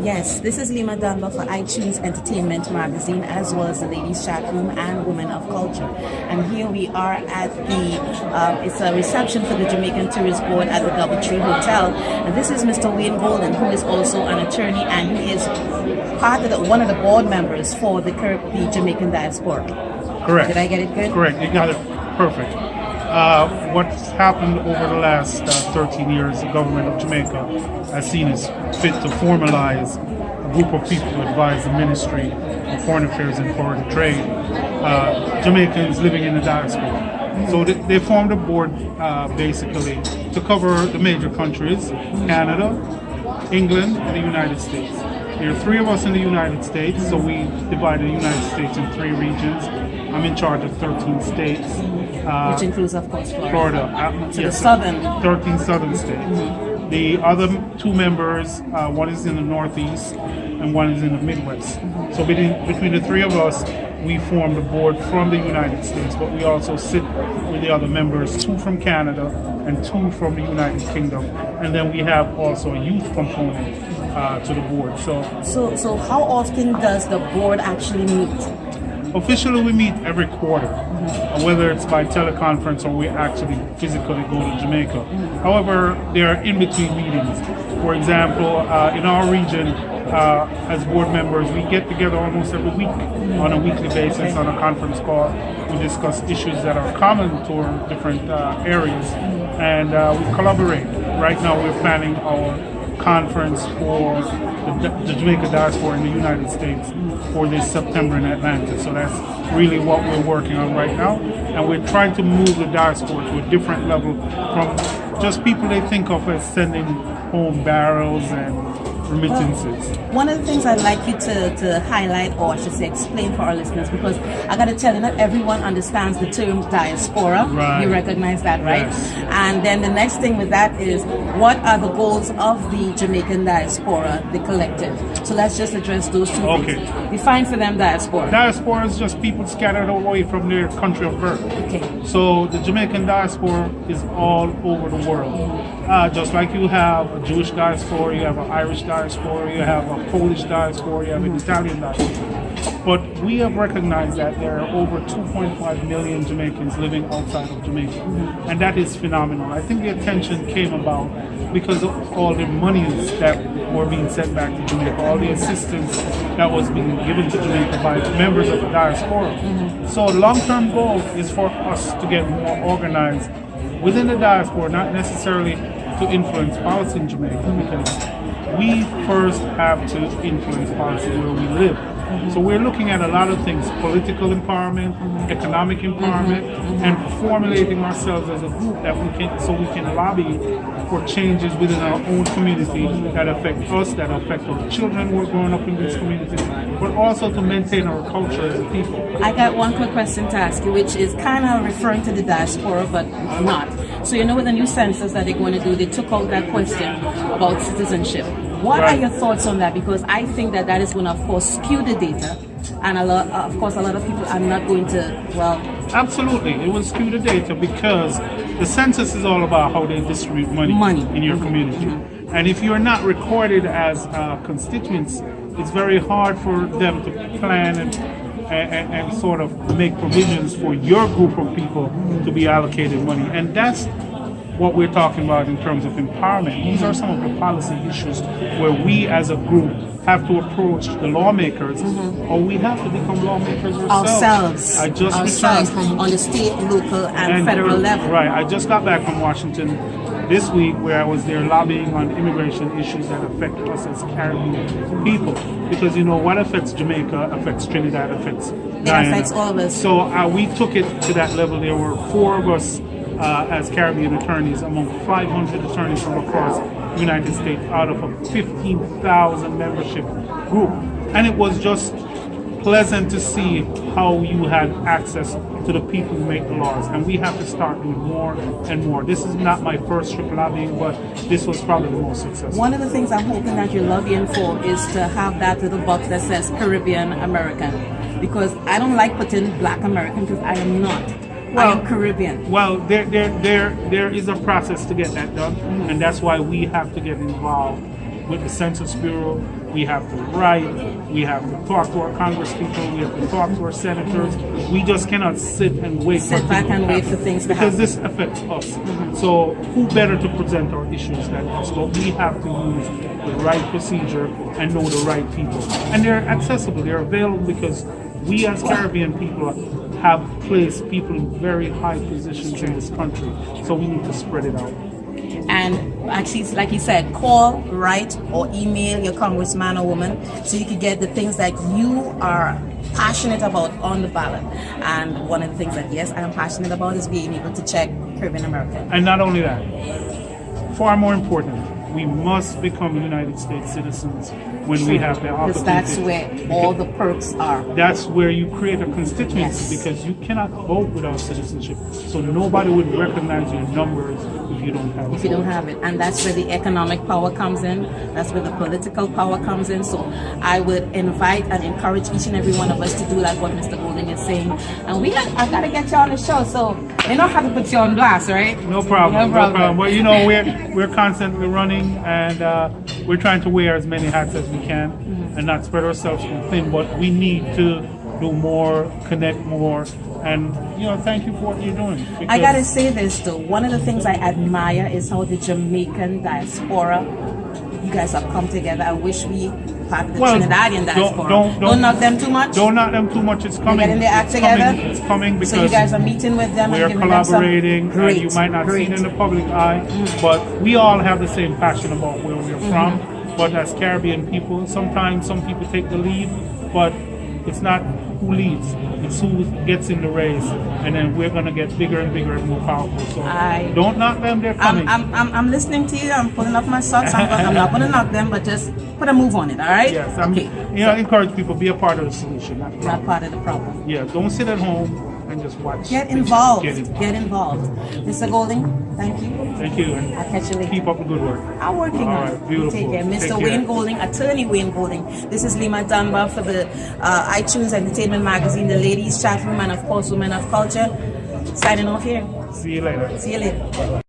Yes, this is Lima Dunbar for iTunes Entertainment Magazine, as well as the Ladies Chat Room and Women of Culture. And here we are at it's a reception for the Jamaican Tourist Board at the Doubletree Hotel. And this is Mr. Wayne Golden, who is also an attorney, and he is part of one of the board members for the Jamaican Diaspora. Correct. Did I get it good? Correct. You got it perfect. What's happened over the last 13 years, the government of Jamaica has seen it fit to formalize a group of people to advise the Ministry of Foreign Affairs and Foreign Trade, Jamaicans living in the diaspora. So they formed a board basically to cover the major countries, Canada, England, and the United States. There are 3 of us in the United States, so we divided the United States in 3 regions. I'm in charge of 13 states. Which includes, of course, Florida. So yes, the southern. 13 southern states. The other 2 members, one is in the Northeast and one is in the Midwest. So between the 3 of us, we formed a board from the United States, but we also sit with the other members, 2 from Canada and 2 from the United Kingdom. And then we have also a youth component to the board. So how often does the board actually meet? Officially, we meet every quarter, whether it's by teleconference or we actually physically go to Jamaica. However, there are in-between meetings. For example, in our region, as board members, we get together almost every week on a weekly basis on a conference call. We discuss issues that are common to our different areas, and we collaborate. Right now, we're planning our conference for the Jamaica Diaspora in the United States for this September in Atlanta. So that's really what we're working on right now. And we're trying to move the diaspora to a different level from just people they think of as sending home barrels and remittances. One of the things I'd like you to highlight, or I should say explain for our listeners, because I got to tell you, not everyone understands the term diaspora. Right. You recognize that, right? Yes. And then the next thing with that is, what are the goals of the Jamaican diaspora, the collective? So let's just address those 2 things. Define for them diaspora. Diaspora is just people scattered away from their country of birth. Okay. So the Jamaican diaspora is all over the world. Just like you have a Jewish diaspora, you have an Irish diaspora, you have a Polish diaspora, you have an Italian diaspora. But we have recognized that there are over 2.5 million Jamaicans living outside of Jamaica. And that is phenomenal. I think the attention came about because of all the monies that were being sent back to Jamaica, all the assistance that was being given to Jamaica by members of the diaspora. So the long-term goal is for us to get more organized within the diaspora, not necessarily to influence policy in Jamaica, because we first have to influence policy where we live. So we're looking at a lot of things: political empowerment, economic empowerment, and formulating ourselves as a group that we can lobby for changes within our own community that affect us, that affect our children who are growing up in this community, but also to maintain our culture as a people. I got one quick question to ask you, which is kind of referring to the diaspora, but not. So with the new census that they're going to do, they took out that question about citizenship. What are your thoughts on that? Because I think that is going to, of course, skew the data, and a lot of people are not going to, Absolutely, it will skew the data because the census is all about how they distribute money in your community. And if you're not recorded as constituents, it's very hard for them to plan and sort of make provisions for your group of people to be allocated money. And that's what we're talking about in terms of empowerment. These are some of the policy issues where we as a group have to approach the lawmakers, or we have to become lawmakers ourselves. I just returned on the state, local, and federal level. Right. I just got back from Washington this week, where I was there lobbying on immigration issues that affect us as Caribbean people. Because what affects Jamaica affects Trinidad, affects Guyana. It affects all of us. So we took it to that level. There were 4 of us as Caribbean attorneys among 500 attorneys from across the United States out of a 15,000 membership group. And it was just pleasant to see how you had access to the people who make the laws. And we have to start doing more and more. This is not my first trip lobbying, but this was probably the most successful. One of the things I'm hoping that you're lobbying for is to have that little box that says Caribbean American. Because I don't like putting Black American, because I am not. I am Caribbean. Well, there is a process to get that done, and that's why we have to get involved with the Census Bureau. We have to write. We have to talk to our Congress people. We have to talk to our senators. We just cannot sit and wait. Sit back and wait for things to happen. Because this affects us. So who better to present our issues than us? But we have to use the right procedure and know the right people. And they're accessible. They're available because we as Caribbean people have placed people in very high positions in this country. So we need to spread it out. And actually, like you said, call, write, or email your congressman or woman so you can get the things that you are passionate about on the ballot. And one of the things that, yes, I am passionate about is being able to check Caribbean American. And not only that, far more important, we must become United States citizens when we have the opportunity. Because that's where all the perks are. That's where you create a constituency, Yes. because you cannot vote without citizenship. So nobody would recognize your numbers if you don't have it. If you don't have it. And that's where the economic power comes in. That's where the political power comes in. So I would invite and encourage each and every one of us to do like what Mr. Golding is saying. And I got to get you on the show. So they don't have to put you on blast, right? No problem. No problem. Well, you know, we're constantly running, and we're trying to wear as many hats as we can, and not spread ourselves thin. But we need to do more, connect more, and thank you for what you're doing. I gotta say this though. One of the things I admire is how the Jamaican diaspora, you guys have come together. I wish we part of the Trinidadian diaspora. Don't knock them too much. Don't knock them too much. It's coming. They're getting their act together. It's coming because so you guys are meeting with them. We are and collaborating. Great, and you might not see it in the public eye, but we all have the same passion about where we're from. But as Caribbean people, sometimes some people take the lead, but it's not who leads, it's who gets in the race, and then we're gonna get bigger and bigger and more powerful. So don't knock them; they're coming. I'm listening to you. I'm pulling up my socks. I'm not gonna knock them, but just put a move on it. All right? Yes. Okay. Encourage people, be a part of the solution, not part of the problem. Yeah. Don't sit at home and just watch. Get involved. Get involved. Mr. Golding, thank you. Thank you, and I'll catch you later. Keep up the good work. I'm working on it. Beautiful. Take care. Mr. Take Wayne care. Golding, attorney Wayne Golding. This is Lima Dunbar for the iTunes Entertainment Magazine, the Ladies Chat Room, and of course, Women of Culture. Signing off here. See you later. See you later.